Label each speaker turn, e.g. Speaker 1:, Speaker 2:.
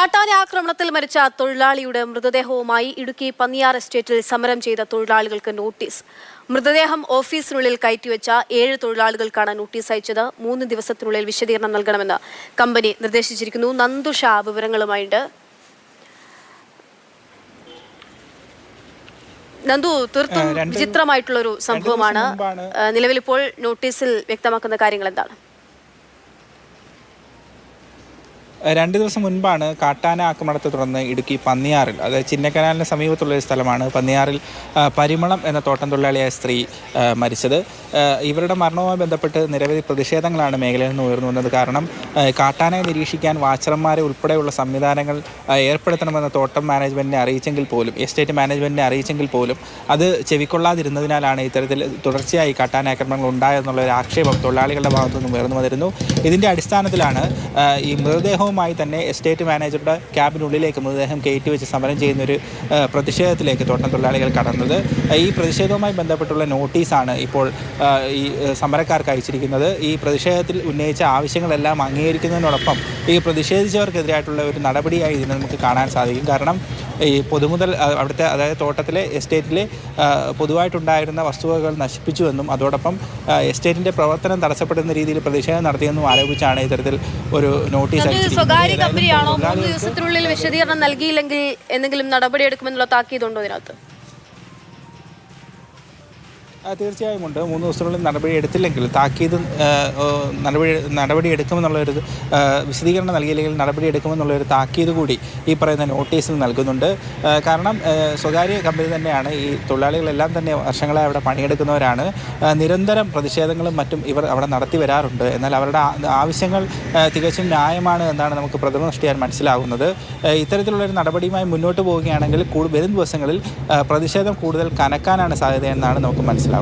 Speaker 1: കാട്ടാന ആക്രമണത്തിൽ മരിച്ച തൊഴിലാളിയുടെ മൃതദേഹവുമായി ഇടുക്കി പന്നിയാർ എസ്റ്റേറ്റിൽ സമരം ചെയ്ത തൊഴിലാളികൾക്ക് നോട്ടീസ്. മൃതദേഹം ഓഫീസിനുള്ളിൽ കയറ്റിവെച്ച 7 തൊഴിലാളികൾക്കാണ് നോട്ടീസ് അയച്ചത്. 3 ദിവസത്തിനുള്ളിൽ വിശദീകരണം നൽകണമെന്ന് കമ്പനി നിർദ്ദേശിച്ചിരിക്കുന്നു. നന്ദുഷ വിവരങ്ങളുമായിട്ട്. നന്ദു, തീർത്തും വിചിത്രമായിട്ടുള്ളൊരു സംഭവമാണ്. നിലവിലിപ്പോൾ നോട്ടീസിൽ വ്യക്തമാക്കുന്ന കാര്യങ്ങൾ എന്താണ്?
Speaker 2: 2 ദിവസം മുൻപാണ് കാട്ടാന ആക്രമണത്തെ തുടർന്ന് ഇടുക്കി പന്നിയാറിൽ, അതായത് ചിന്നക്കനാലിന് സമീപത്തുള്ള ഒരു സ്ഥലമാണ് പന്നിയാറിൽ, പരിമളം എന്ന തോട്ടം തൊഴിലാളിയായ സ്ത്രീ മരിച്ചത്. ഇവരുടെ മരണവുമായി ബന്ധപ്പെട്ട് നിരവധി പ്രതിഷേധങ്ങളാണ് മേഖലയിൽ നിന്ന് ഉയർന്നു വന്നത്. കാരണം കാട്ടാനയെ നിരീക്ഷിക്കാൻ വാച്ചർമാരെ ഉൾപ്പെടെയുള്ള സംവിധാനങ്ങൾ ഏർപ്പെടുത്തണമെന്ന് തോട്ടം മാനേജ്മെൻറ്റിനെ അറിയിച്ചെങ്കിൽ പോലും, എസ്റ്റേറ്റ് മാനേജ്മെൻറ്റിനെ അറിയിച്ചെങ്കിൽ പോലും അത് ചെവിക്കൊള്ളാതിരുന്നതിനാലാണ് ഇത്തരത്തിൽ തുടർച്ചയായി കാട്ടാന ആക്രമണങ്ങൾ ഉണ്ടായെന്നുള്ള ഒരു ആക്ഷേപം തൊഴിലാളികളുടെ ഭാഗത്തു നിന്നും ഉയർന്നു വന്നിരുന്നു. ഇതിൻ്റെ അടിസ്ഥാനത്തിലാണ് ഈ മൃതദേഹവും തന്നെ എസ്റ്റേറ്റ് മാനേജറുടെ ക്യാബിനുള്ളിലേക്ക് മൃതദേഹം കയറ്റിവെച്ച് സമരം ചെയ്യുന്നൊരു പ്രതിഷേധത്തിലേക്ക് തോട്ടം തൊഴിലാളികൾ കടന്നത്. ഈ പ്രതിഷേധവുമായി ബന്ധപ്പെട്ടുള്ള നോട്ടീസാണ് ഇപ്പോൾ ഈ സമരക്കാർക്ക് അയച്ചിരിക്കുന്നത്. ഈ പ്രതിഷേധത്തിൽ ഉന്നയിച്ച ആവശ്യങ്ങളെല്ലാം അംഗീകരിക്കുന്നതിനോടൊപ്പം ഈ പ്രതിഷേധിച്ചവർക്കെതിരായിട്ടുള്ള ഒരു നടപടിയായി ഇതിനെ നമുക്ക് കാണാൻ സാധിക്കും. കാരണം ഈ പൊതുമുതൽ അവിടുത്തെ, അതായത് തോട്ടത്തിലെ എസ്റ്റേറ്റിലെ പൊതുവായിട്ടുണ്ടായിരുന്ന വസ്തുവകകൾ നശിപ്പിച്ചുവെന്നും അതോടൊപ്പം എസ്റ്റേറ്റിൻ്റെ പ്രവർത്തനം തടസ്സപ്പെടുന്ന രീതിയിൽ പ്രതിഷേധം നടത്തിയെന്നും ആരോപിച്ചാണ് ഇത്തരത്തിൽ ഒരു നോട്ടീസ് അയച്ചിരിക്കുന്നത്.
Speaker 1: സ്വകാര്യ കമ്പനിയാണോ? 3 ദിവസത്തിനുള്ളിൽ വിശദീകരണം നൽകിയില്ലെങ്കിൽ എന്തെങ്കിലും നടപടിയെടുക്കുമെന്നുള്ള താക്കീതുണ്ടോ ഇതിനകത്ത്?
Speaker 2: തീർച്ചയായും ഉണ്ട്. 3 ദിവസത്തിനുള്ളിൽ നടപടി എടുത്തില്ലെങ്കിൽ താക്കീത് നടപടി എടുക്കുമെന്നുള്ളൊരു വിശദീകരണം നൽകിയില്ലെങ്കിൽ നടപടി എടുക്കുമെന്നുള്ളൊരു താക്കീത് കൂടി ഈ പറയുന്ന നോട്ടീസിൽ നൽകുന്നുണ്ട്. കാരണം സ്വകാര്യ കമ്പനി തന്നെയാണ്. ഈ തൊഴിലാളികളെല്ലാം തന്നെ വർഷങ്ങളായി അവിടെ പണിയെടുക്കുന്നവരാണ്. നിരന്തരം പ്രതിഷേധങ്ങളും മറ്റും ഇവർ അവിടെ നടത്തി വരാറുണ്ട്. എന്നാൽ അവരുടെ ആവശ്യങ്ങൾ തികച്ചും ന്യായമാണ് എന്നാണ് നമുക്ക് പ്രഥമ ദൃഷ്ടിയാൽ മനസ്സിലാകുന്നത്. ഇത്തരത്തിലുള്ളൊരു നടപടിയുമായി മുന്നോട്ട് പോവുകയാണെങ്കിൽ വരും ദിവസങ്ങളിൽ പ്രതിഷേധം കൂടുതൽ കനക്കാനാണ് സാധ്യതയെന്നാണ് നമുക്ക് മനസ്സിലാവുന്നത്.